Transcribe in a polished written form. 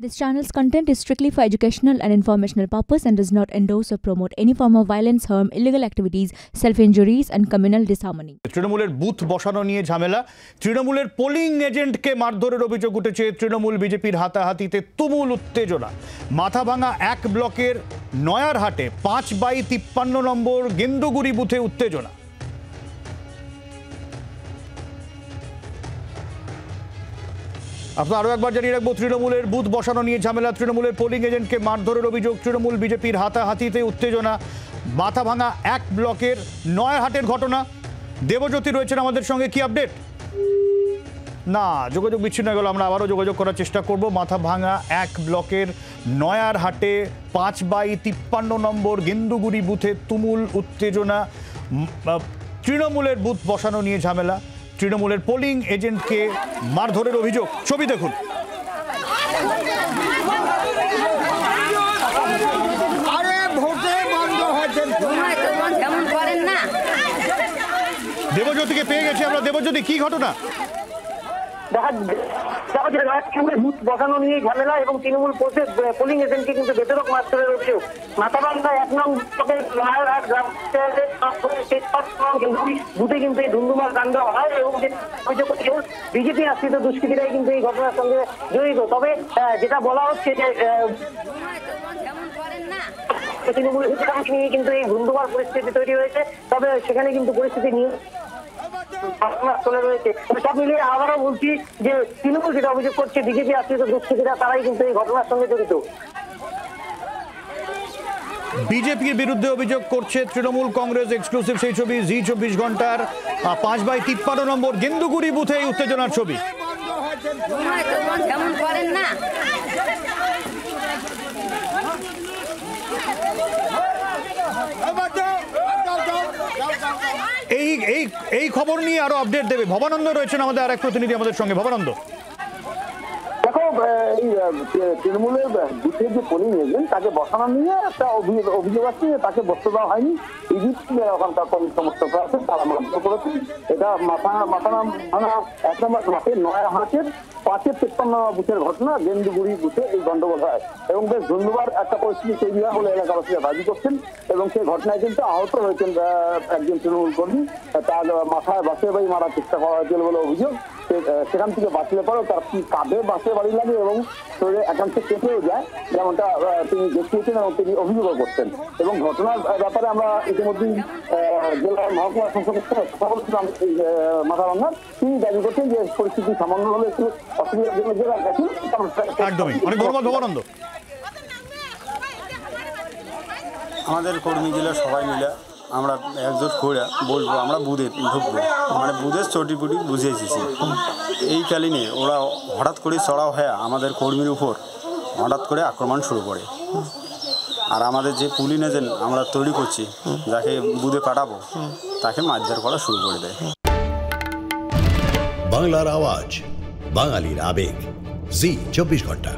This channel's content is strictly for educational and informational purpose and does not endorse or promote any form of violence, harm, illegal activities, self-injuries and communal disharmony. তৃণমূলের booth বসানো নিয়ে ঝামেলা, তৃণমূলের polling এজেন্টকে মারধরের অভিযোগ উঠেছে। তৃণমূল বিজেপির হাতাহাতিতে তুমুল উত্তেজনা। মাথাভাঙা 1 ব্লকের নয়ারহাটে 5/53 নম্বর গেন্দুগুড়ি বুথে উত্তেজনা। আপনারা আরো একবার জানিয়ে রাখবো, তৃণমূলের বুথ বসানো নিয়ে ঝামেলা, তৃণমূলের পোলিং এজেন্টকে মারধরের অভিযোগ, তৃণমূল বিজেপির হাতাহাতিতে উত্তেজনা। মাথাভাঙা 1 ব্লকের নয়ারহাটের ঘটনা। দেবজ্যোতি রয়েছেন আমাদের সঙ্গে, কি আপডেট? না, যোগাযোগ বিচ্ছিন্ন হয়ে গেল, আমরা আবারও যোগাযোগ করার চেষ্টা করব। মাথাভাঙা 1 ব্লকের নয়ারহাটে 5/53 নম্বর গেন্দুগুড়ি বুথে তুমুল উত্তেজনা। তৃণমূলের বুথ বসানো নিয়ে ঝামেলা, তৃণমূলের পোলিং এজেন্টকে মারধরের অভিযোগ। ছবি দেখুন। দেবজ্যোতিকে পেয়ে গেছি আমরা। দেবজ্যোতি, কি ঘটনা? বুথ বসানো নিয়ে ঝামেলা এবং তৃণমূল পোলিং এজেন্টকে কিন্তু বেতরক মারধরের অভিযোগ। মাথাভাঙা 1 নং বুথে কিন্তু এই ধুমধুমার কাণ্ড হয় এবং বিজেপি আশ্রিত দুষ্কৃতীরাই কিন্তু এই ঘটনার সঙ্গে জড়িত। তবে যেটা বলা হচ্ছে যে তৃণমূল নিয়ে কিন্তু এই ধুমধুমার পরিস্থিতি তৈরি হয়েছে, তবে সেখানে কিন্তু পরিস্থিতি নিয়ে চলে রয়েছে। সব মিলিয়ে আবারও বলছি যে তৃণমূল যেটা অভিযোগ করছে বিজেপি আশ্রিত দুষ্কৃতীরা তারাই কিন্তু এই ঘটনার সঙ্গে জড়িত। বিজেপির বিরুদ্ধে অভিযোগ করছে তৃণমূল কংগ্রেস। এক্সক্লুসিভ সেই ছবি, জি 24 ঘন্টার 5/53 নম্বর গেন্দুগুড়ি বুথে এই উত্তেজনার ছবি। এই খবর নিয়ে আরো আপডেট দেবে ভবানন্দ রয়েছেন আমাদের আর এক প্রতিনিধি আমাদের সঙ্গে। ভবানন্দ, দেখো, এই তৃণমূলের বুথের যে পোলিং এজেন্ট তাকে বসানো নিয়ে একটা অভিযোগ আছে, তাকে বসতে দেওয়া হয়নি। ওখানকার কর্মী সমর্থক আছে, তারা মারধর করেছে। এটা মাথাভাঙা 1 নম্বর ব্লকের নয়ারহাটের 5/53 বুথের ঘটনা। গেন্দুগুড়ি বুথে এই গন্ডগোল হয় এবং বেশ ধন্যবাদ একটা পরিস্থিতি তৈরি হয় বলে এলাকাবাসীরা দাবি করছেন। এবং সেই ঘটনায় কিন্তু আহত হয়েছেন একজন তৃণমূল কর্মী, তার মাথায় বাঁশের বাড়ি মারার চেষ্টা করা হয়েছিল বলে অভিযোগ। সেখান থেকে বাঁচলে পরেও তার কাঁধে বাঁশের বাড়ি লাগে এবং শরীরে একাংশে কেটেও যায়, যেমনটা তিনি দেখিয়েছেন এবং তিনি অভিযোগও করছেন। এবং ঘটনার ব্যাপারে আমরা ইতিমধ্যেই জেলার মহকুমা শাসকের কথা বলছিলাম মাথাভাঙার। তিনি দাবি করছেন যে পরিস্থিতি সামান্য হলে একটু অসুবিধার জন্য জেলা গেছেন। অনেক ধন্যবাদ ভবানন্দ। আমাদের কর্মী জেলা সবাই মিলে আমরা একজোট করে বলবো আমরা বুধে ঢুকবো, মানে বুধের চটিপুটি বুঝে এসেছি। এই কালীনে ওরা হঠাৎ করে চড়াও হয়ে আমাদের কর্মীর উপর হঠাৎ করে আক্রমণ শুরু করে। আর আমাদের যে পুলিং এজেন্ট আমরা তৈরি করছি, যাকে বুধে পাঠাবো, তাকে মারধর করা শুরু করে দেয়। বাংলার আওয়াজ, বাঙালির আবেগ, জি 24 ঘন্টা।